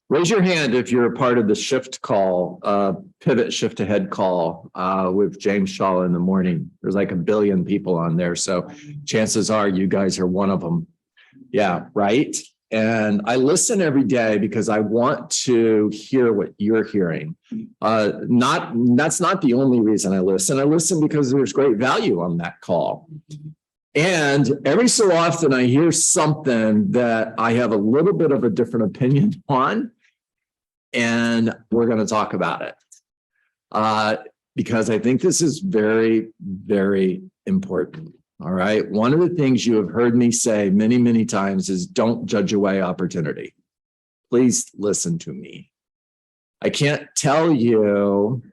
Raise your hand if you're a part of the shift call, pivot shift ahead call with James Shaw in the morning. There's like 1 billion people on there. So chances are you guys are one of them. Yeah, right. And I listen every day because I want to hear what you're hearing. That's not the only reason I listen. I listen because there's great value on that call. And every so often I hear something that I have a little bit of a different opinion on, and we're going to talk about it because I think this is very, very important. All right. One of the things you have heard me say many, many times is don't judge away opportunity. Please listen to me. I can't tell you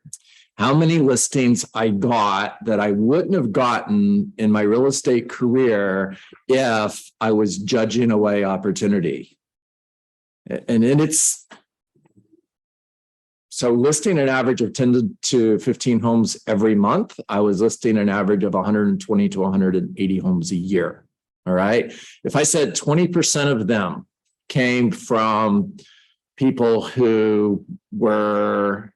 how many listings I got that I wouldn't have gotten in my real estate career if I was judging away opportunity. And it's so listing an average of 10 to 15 homes every month. I was listing an average of 120 to 180 homes a year. All right. If I said 20% of them came from people who were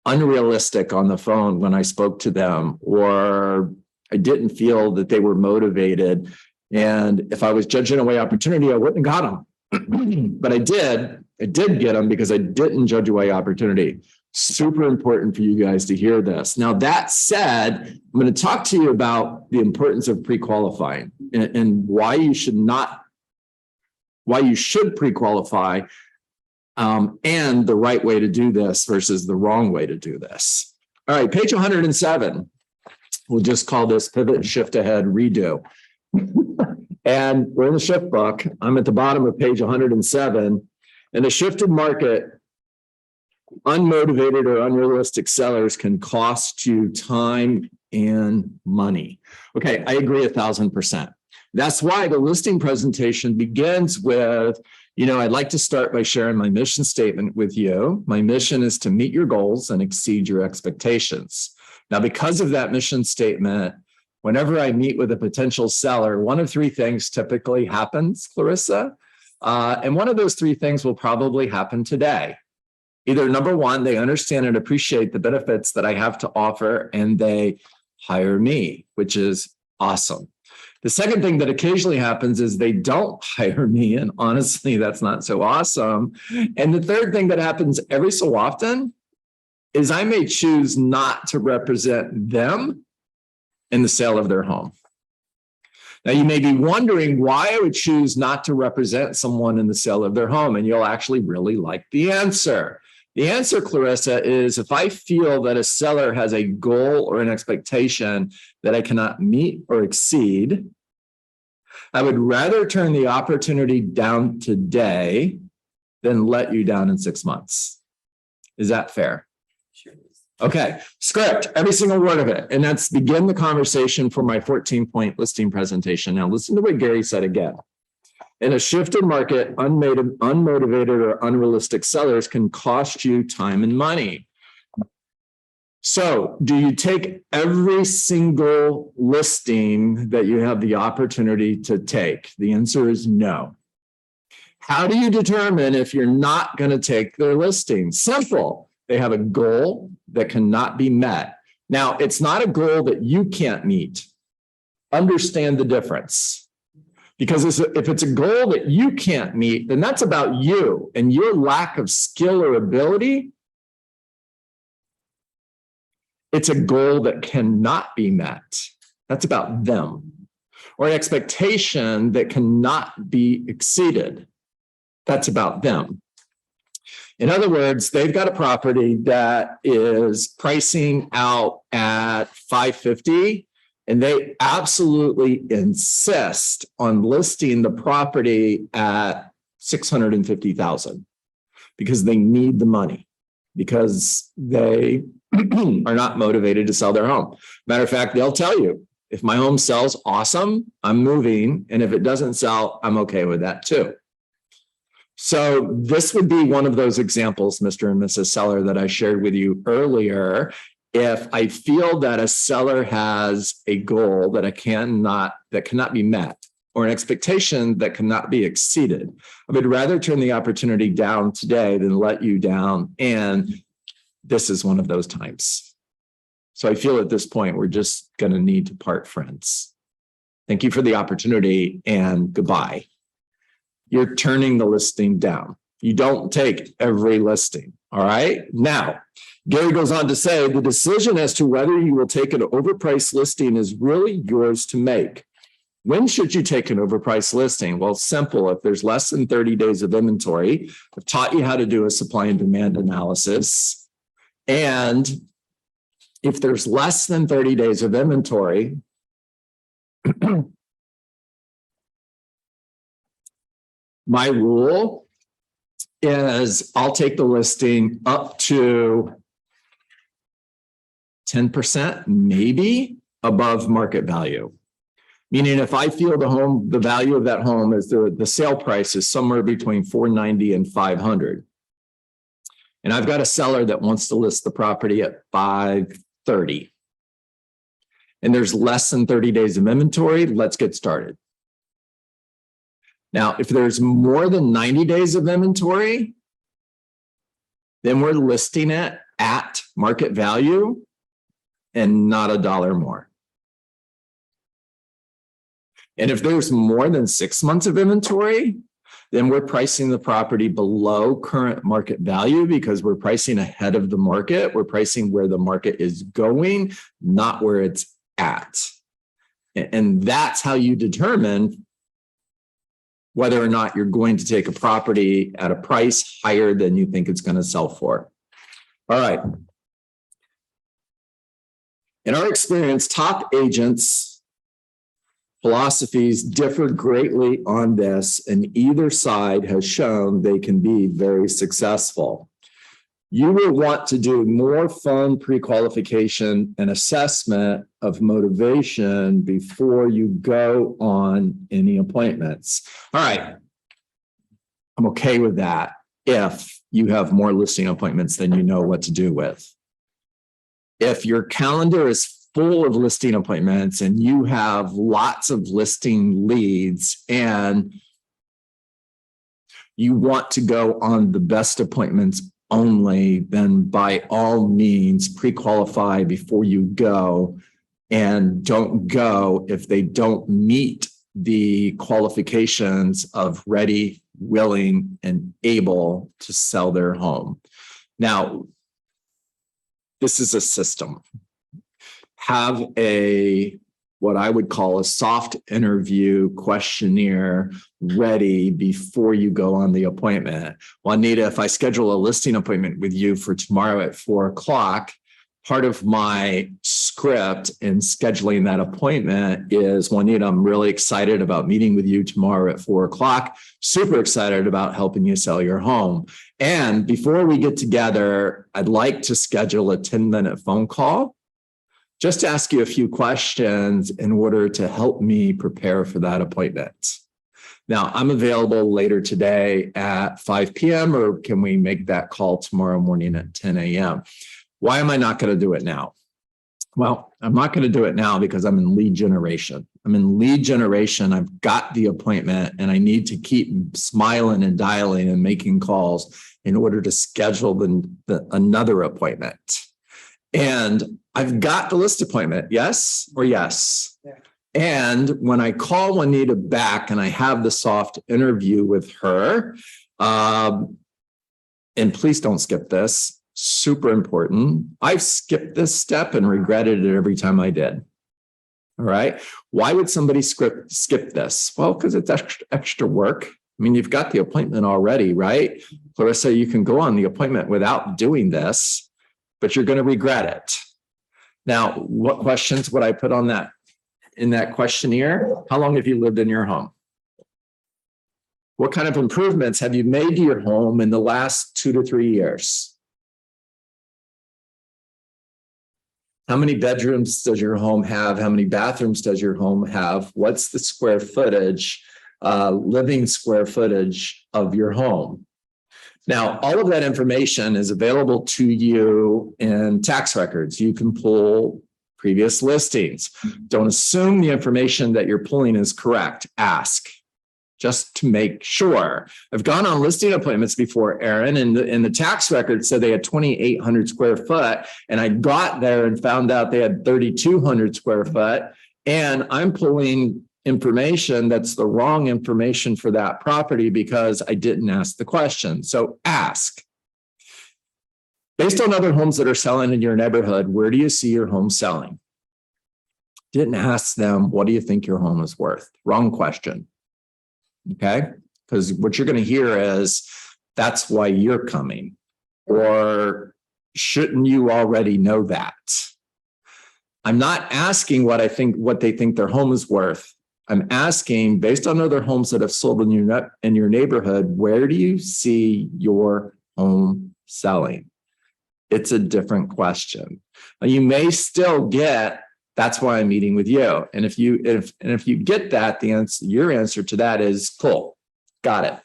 unrealistic on the phone when I spoke to them, or I didn't feel that they were motivated, and if I was judging away opportunity, I wouldn't have got them. But I did get them because I didn't judge away opportunity. Super important for you guys to hear this. Now, that said, I'm going to talk to you about the importance of pre-qualifying and why you should pre-qualify, and the right way to do this versus the wrong way to do this. All right, page 107. We'll just call this pivot, shift ahead, redo. And we're in the shift book. I'm at the bottom of page 107. In a shifted market, unmotivated or unrealistic sellers can cost you time and money. Okay, I agree 1,000%. That's why the listing presentation begins with, I'd like to start by sharing my mission statement with you. My mission is to meet your goals and exceed your expectations. Now, because of that mission statement, whenever I meet with a potential seller, one of three things typically happens, Clarissa. And one of those three things will probably happen today. Either number one, they understand and appreciate the benefits that I have to offer, and they hire me, which is awesome. The second thing that occasionally happens is they don't hire me, and honestly, that's not so awesome. And the third thing that happens every so often is I may choose not to represent them in the sale of their home. Now, you may be wondering why I would choose not to represent someone in the sale of their home, and you'll actually really like the answer. The answer, Clarissa, is if I feel that a seller has a goal or an expectation that I cannot meet or exceed, I would rather turn the opportunity down today than let you down in 6 months. Is that fair? Sure. Okay, script, every single word of it. And that's begin the conversation for my 14-point listing presentation. Now, listen to what Gary said again. In a shifted market, unmotivated or unrealistic sellers can cost you time and money. So, do you take every single listing that you have the opportunity to take? The answer is no. How do you determine if you're not going to take their listing? Simple. They have a goal that cannot be met. Now, it's not a goal that you can't meet. Understand the difference. Because if it's a goal that you can't meet, then that's about you and your lack of skill or ability. It's a goal that cannot be met. That's about them. Or an expectation that cannot be exceeded. That's about them. In other words, they've got a property that is pricing out at $550,000. And they absolutely insist on listing the property at $650,000 because they need the money, because they are not motivated to sell their home. Matter of fact, they'll tell you, if my home sells, awesome, I'm moving. And if it doesn't sell, I'm okay with that too. So this would be one of those examples, Mr. and Mrs. Seller, that I shared with you earlier. If I feel that a seller has a goal that cannot be met, or an expectation that cannot be exceeded. I would rather turn the opportunity down today than let you down. And this is one of those times. So I feel at this point, we're just going to need to part friends. Thank you for the opportunity and goodbye. You're turning the listing down. You don't take every listing. All right. Now, Gary goes on to say the decision as to whether you will take an overpriced listing is really yours to make. When should you take an overpriced listing? Well, simple. If there's less than 30 days of inventory, I've taught you how to do a supply and demand analysis. And if there's less than 30 days of inventory, my rule is I'll take the listing up to 10%, maybe above market value. Meaning if I feel the value of that home is the sale price is somewhere between $490 and $500. And I've got a seller that wants to list the property at $530. And there's less than 30 days of inventory, let's get started. Now, if there's more than 90 days of inventory, then we're listing it at market value and not a dollar more. And if there's more than 6 months of inventory, then we're pricing the property below current market value because we're pricing ahead of the market. We're pricing where the market is going, not where it's at. And that's how you determine whether or not you're going to take a property at a price higher than you think it's going to sell for. All right. In our experience, top agents' philosophies differ greatly on this, and either side has shown they can be very successful. You will want to do more fun pre-qualification and assessment of motivation before you go on any appointments. All right. I'm okay with that if you have more listing appointments than you know what to do with. If your calendar is full of listing appointments and you have lots of listing leads and you want to go on the best appointments only, then by all means pre-qualify before you go, and don't go if they don't meet the qualifications of ready, willing, and able to sell their home. Now, this is a system. Have what I would call a soft interview questionnaire ready before you go on the appointment. Juanita, if I schedule a listing appointment with you for tomorrow at 4 o'clock, part of my script in scheduling that appointment is, Juanita, I'm really excited about meeting with you tomorrow at 4 o'clock. Super excited about helping you sell your home. And before we get together, I'd like to schedule a 10-minute phone call just to ask you a few questions in order to help me prepare for that appointment. Now, I'm available later today at 5 p.m. or can we make that call tomorrow morning at 10 a.m.? Why am I not going to do it now? Well, I'm not going to do it now because I'm in lead generation. I've got the appointment and I need to keep smiling and dialing and making calls in order to schedule another appointment. And I've got the list appointment, yes or yes? Yeah. And when I call Juanita back and I have the soft interview with her, and please don't skip this, super important. I've skipped this step and regretted it every time I did. All right. Why would somebody skip this? Well, because it's extra work. I mean, you've got the appointment already, right? Clarissa, you can go on the appointment without doing this, but you're going to regret it. Now, what questions would I put on that in that questionnaire? How long have you lived in your home? What kind of improvements have you made to your home in the last 2 to 3 years? How many bedrooms does your home have? How many bathrooms does your home have? What's the square footage, living square footage of your home? Now, all of that information is available to you in tax records. You can pull previous listings. Don't assume the information that you're pulling is correct. Ask just to make sure. I've gone on listing appointments before, Aaron, and the tax record said they had 2,800 square foot, and I got there and found out they had 3,200 square foot, and I'm pulling information that's the wrong information for that property because I didn't ask the question. So ask. Based on other homes that are selling in your neighborhood, where do you see your home selling? Didn't ask them, what do you think your home is worth? Wrong question. Okay? Because what you're going to hear is, that's why you're coming. Or shouldn't you already know that? I'm not asking what they think their home is worth. I'm asking, based on other homes that have sold in your neighborhood, where do you see your home selling? It's a different question. Now, you may still get, that's why I'm meeting with you. And if you get that, your answer to that is cool. Got it.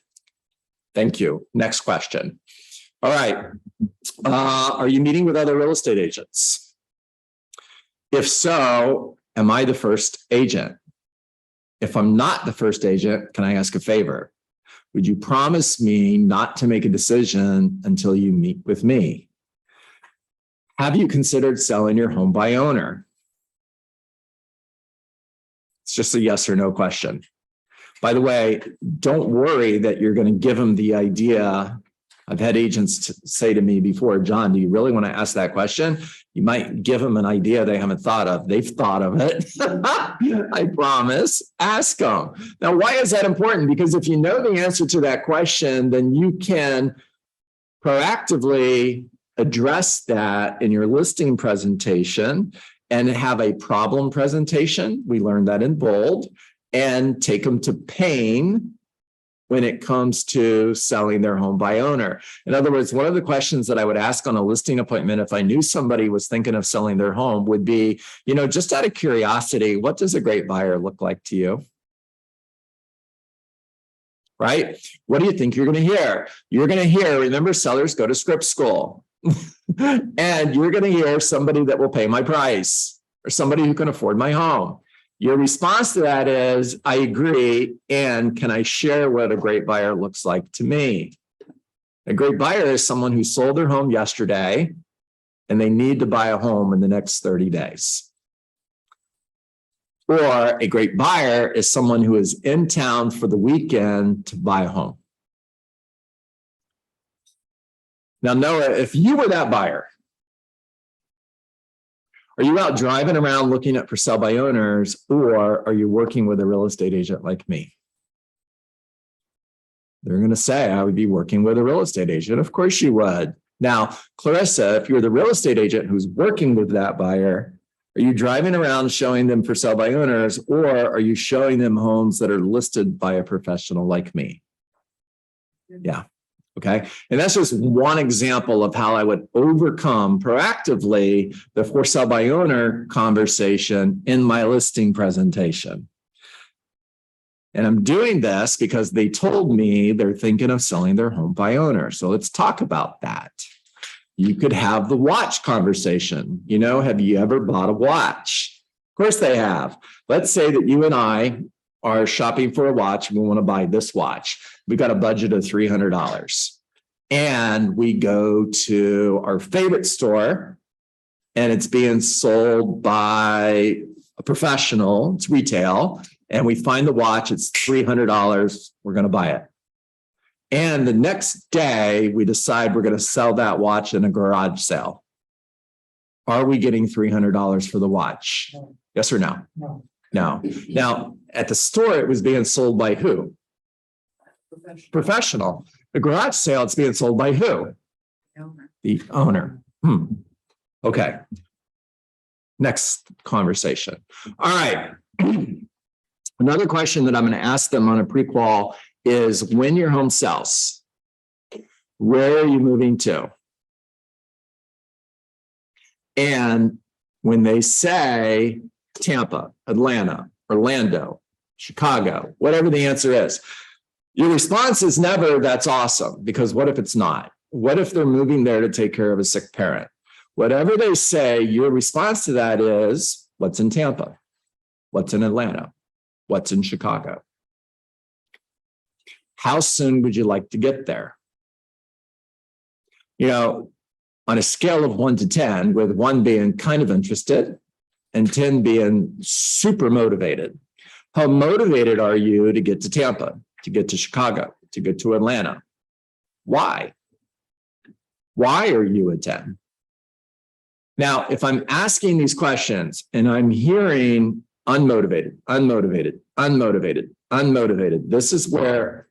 Thank you. Next question. All right. Are you meeting with other real estate agents? If so, am I the first agent? If I'm not the first agent, can I ask a favor? Would you promise me not to make a decision until you meet with me? Have you considered selling your home by owner? It's just a yes or no question. By the way, don't worry that you're going to give them the idea. I've had agents say to me before, John, do you really want to ask that question? You might give them an idea they haven't thought of. They've thought of it. I promise. Ask them. Now, why is that important? Because if you know the answer to that question, then you can proactively address that in your listing presentation and have a problem presentation. We learned that in bold, and take them to pain when it comes to selling their home by owner. In other words, one of the questions that I would ask on a listing appointment if I knew somebody was thinking of selling their home would be, just out of curiosity, what does a great buyer look like to you? Right? What do you think you're going to hear? You're going to hear, remember, sellers go to script school. And you're going to hear somebody that will pay my price or somebody who can afford my home. Your response to that is, I agree. And can I share what a great buyer looks like to me? A great buyer is someone who sold their home yesterday and they need to buy a home in the next 30 days. Or a great buyer is someone who is in town for the weekend to buy a home. Now, Noah, if you were that buyer, are you out driving around looking at for sale by owners, or are you working with a real estate agent like me? They're going to say, I would be working with a real estate agent. Of course you would. Now, Clarissa, if you're the real estate agent who's working with that buyer, are you driving around showing them for sale by owners, or are you showing them homes that are listed by a professional like me? Yeah. Okay. And that's just one example of how I would overcome proactively the for sale by owner conversation in my listing presentation. And I'm doing this because they told me they're thinking of selling their home by owner. So let's talk about that. You could have the watch conversation. Have you ever bought a watch? Of course they have. Let's say that you and I are shopping for a watch. We want to buy this watch. We got a budget of $300. And we go to our favorite store and it's being sold by a professional. It's retail. And we find the watch. It's $300. We're going to buy it. And the next day we decide we're going to sell that watch in a garage sale. Are we getting $300 for the watch? No. Yes or no? No. No. Now, at the store, it was being sold by who? Professional. The garage sale, it's being sold by who? The owner. Okay. Next conversation. All right. Another question that I'm going to ask them on a prequal is, when your home sells, where are you moving to? And when they say Tampa, Atlanta, Orlando, Chicago, whatever the answer is, your response is never, that's awesome, because what if it's not? What if they're moving there to take care of a sick parent? Whatever they say, your response to that is, what's in Tampa? What's in Atlanta? What's in Chicago? How soon would you like to get there? You know, on a scale of 1 to 10, with 1 being kind of interested and 10 being super motivated, how motivated are you to get to Tampa, to get to Chicago, to get to Atlanta? Why? Why are you a 10? Now, if I'm asking these questions and I'm hearing unmotivated, unmotivated, unmotivated, unmotivated, this is where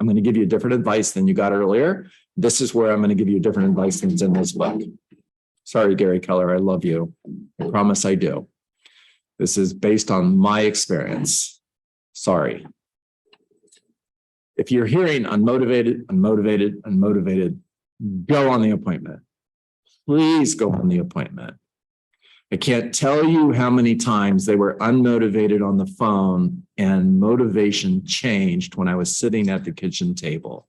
I'm going to give you different advice than you got earlier. This is where I'm going to give you different advice than's in this book. Sorry, Gary Keller, I love you. I promise I do. This is based on my experience. Sorry. If you're hearing unmotivated, unmotivated, unmotivated, go on the appointment. Please go on the appointment. I can't tell you how many times they were unmotivated on the phone and motivation changed when I was sitting at the kitchen table.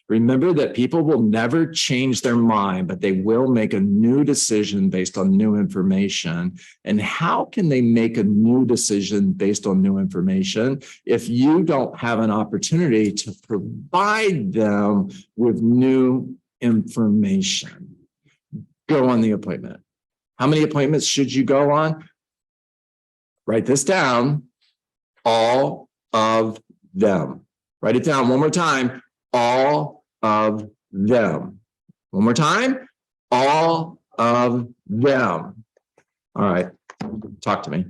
Remember that people will never change their mind, but they will make a new decision based on new information. And how can they make a new decision based on new information if you don't have an opportunity to provide them with new information? Go on the appointment. How many appointments should you go on? Write this down. All of them. Write it down one more time. All of them. One more time. All of them. All right. Talk to me.